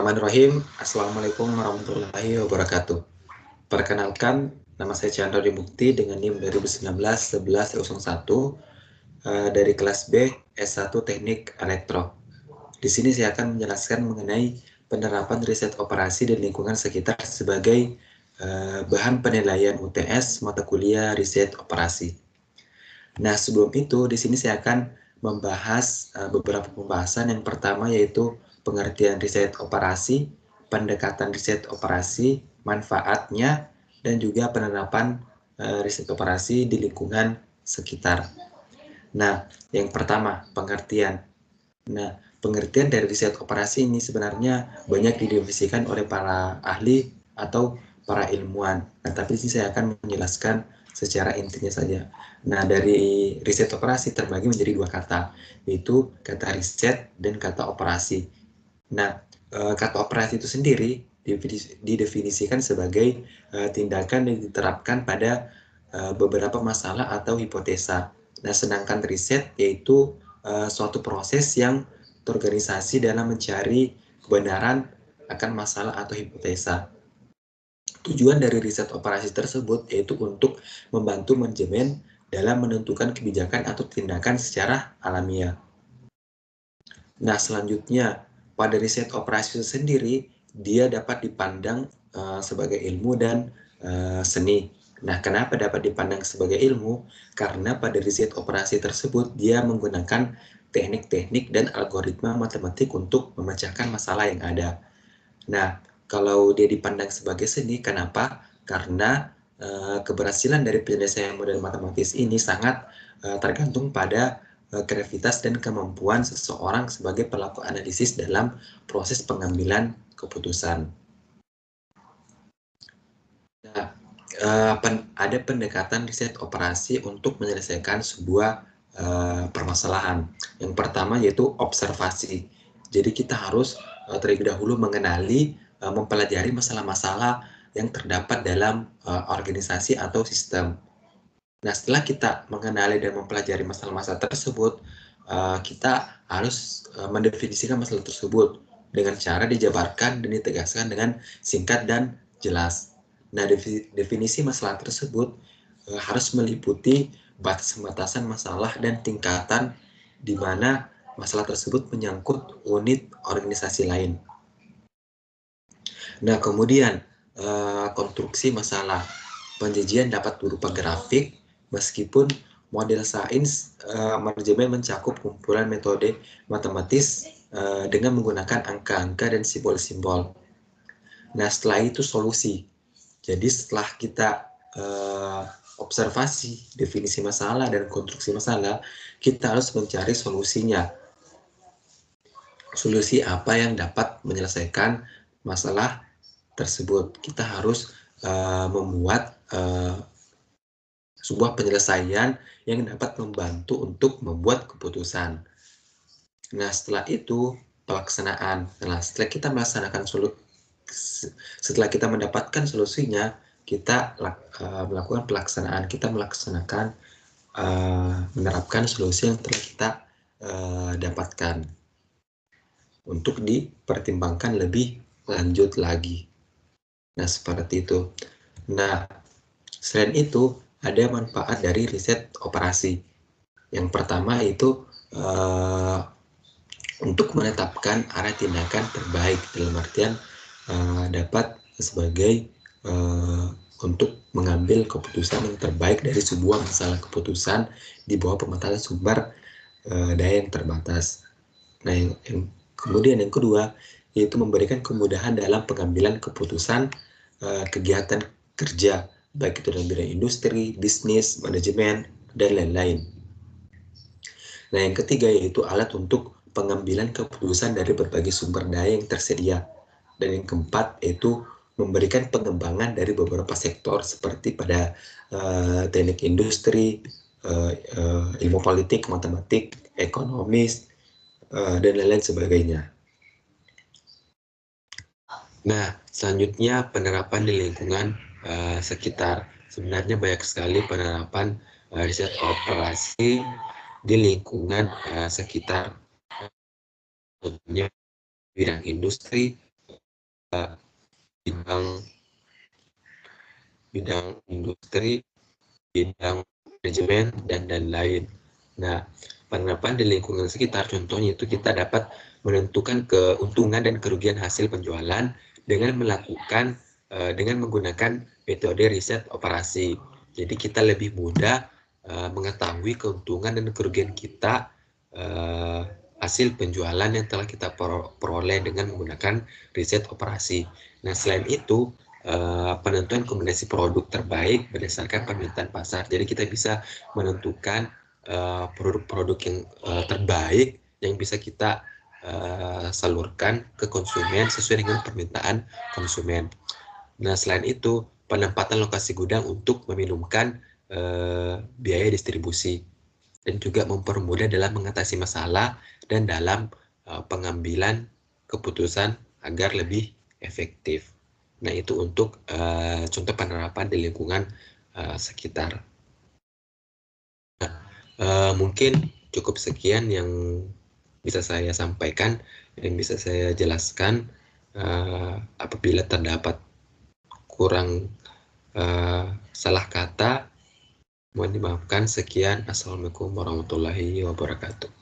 Bismillahirrahmanirrahim. Assalamualaikum warahmatullahi wabarakatuh. Perkenalkan, nama saya Chandra Dibukti dengan NIM 2019-1101 dari kelas B S1 Teknik Elektro. Di sini saya akan menjelaskan mengenai penerapan riset operasi di lingkungan sekitar sebagai bahan penilaian UTS mata kuliah riset operasi. Nah, sebelum itu di sini saya akan membahas beberapa pembahasan. Yang pertama yaitu pengertian riset operasi, pendekatan riset operasi, manfaatnya, dan juga penerapan riset operasi di lingkungan sekitar. Nah, yang pertama, pengertian. Nah, pengertian dari riset operasi ini sebenarnya banyak didefinisikan oleh para ahli atau para ilmuwan. Nah, tapi di sini saya akan menjelaskan secara intinya saja. Nah, dari riset operasi terbagi menjadi dua kata, yaitu kata riset dan kata operasi. Nah, kata operasi itu sendiri didefinisikan sebagai tindakan yang diterapkan pada beberapa masalah atau hipotesa. Nah, sedangkan riset yaitu suatu proses yang terorganisasi dalam mencari kebenaran akan masalah atau hipotesa. Tujuan dari riset operasi tersebut yaitu untuk membantu manajemen dalam menentukan kebijakan atau tindakan secara alamiah. Nah, selanjutnya pada riset operasi itu sendiri dia dapat dipandang sebagai ilmu dan seni. Nah, kenapa dapat dipandang sebagai ilmu? Karena pada riset operasi tersebut dia menggunakan teknik-teknik dan algoritma matematik untuk memecahkan masalah yang ada. Nah, kalau dia dipandang sebagai seni, kenapa? Karena keberhasilan dari penyelesaian model matematis ini sangat tergantung pada kreativitas dan kemampuan seseorang sebagai pelaku analisis dalam proses pengambilan keputusan. Nah, ada pendekatan riset operasi untuk menyelesaikan sebuah permasalahan. Yang pertama yaitu observasi. Jadi kita harus terlebih dahulu mengenali, mempelajari masalah-masalah yang terdapat dalam organisasi atau sistem. Nah, setelah kita mengenali dan mempelajari masalah-masalah tersebut, kita harus mendefinisikan masalah tersebut dengan cara dijabarkan dan ditegaskan dengan singkat dan jelas. Nah, definisi masalah tersebut harus meliputi batas-batasan masalah dan tingkatan di mana masalah tersebut menyangkut unit organisasi lain. Nah, kemudian konstruksi masalah. Penyajian dapat berupa grafik, meskipun model sains manajemen mencakup kumpulan metode matematis dengan menggunakan angka-angka dan simbol-simbol. Nah, setelah itu solusi. Jadi setelah kita observasi, definisi masalah, dan konstruksi masalah, kita harus mencari solusinya. Solusi apa yang dapat menyelesaikan masalah tersebut. Kita harus membuat sebuah penyelesaian yang dapat membantu untuk membuat keputusan. Nah, setelah itu pelaksanaan. Nah, setelah kita mendapatkan solusinya, kita melakukan pelaksanaan. Kita melaksanakan menerapkan solusi yang telah kita dapatkan untuk dipertimbangkan lebih lanjut lagi. Nah, seperti itu. Nah, selain itu, ada manfaat dari riset operasi. Yang pertama itu untuk menetapkan arah tindakan terbaik, dalam artian dapat sebagai untuk mengambil keputusan yang terbaik dari sebuah masalah keputusan di bawah pemetasan sumber daya yang terbatas. Nah, kemudian yang kedua yaitu memberikan kemudahan dalam pengambilan keputusan kegiatan kerja, baik itu dalam bidang industri, bisnis, manajemen, dan lain-lain. Nah, yang ketiga yaitu alat untuk pengambilan keputusan dari berbagai sumber daya yang tersedia. Dan yang keempat yaitu memberikan pengembangan dari beberapa sektor seperti pada teknik industri, ilmu politik, matematik, ekonomis, dan lain-lain sebagainya. Nah, selanjutnya penerapan di lingkungan sekitar. Sebenarnya banyak sekali penerapan riset operasi di lingkungan sekitar, contohnya bidang industri, bidang industri, bidang manajemen, dan lain-lain. Nah, penerapan di lingkungan sekitar, contohnya itu kita dapat menentukan keuntungan dan kerugian hasil penjualan dengan menggunakan metode riset operasi. Jadi kita lebih mudah mengetahui keuntungan dan kerugian kita hasil penjualan yang telah kita peroleh dengan menggunakan riset operasi. Nah, selain itu, penentuan kombinasi produk terbaik berdasarkan permintaan pasar. Jadi kita bisa menentukan produk-produk yang terbaik yang bisa kita salurkan ke konsumen sesuai dengan permintaan konsumen. Nah, selain itu, penempatan lokasi gudang untuk meminimumkan biaya distribusi dan juga mempermudah dalam mengatasi masalah dan dalam pengambilan keputusan agar lebih efektif. Nah, itu untuk contoh penerapan di lingkungan sekitar. Nah, mungkin cukup sekian yang bisa saya sampaikan dan bisa saya jelaskan. Apabila terdapat kurang salah kata, mohon dimaafkan. Sekian. Assalamualaikum warahmatullahi wabarakatuh.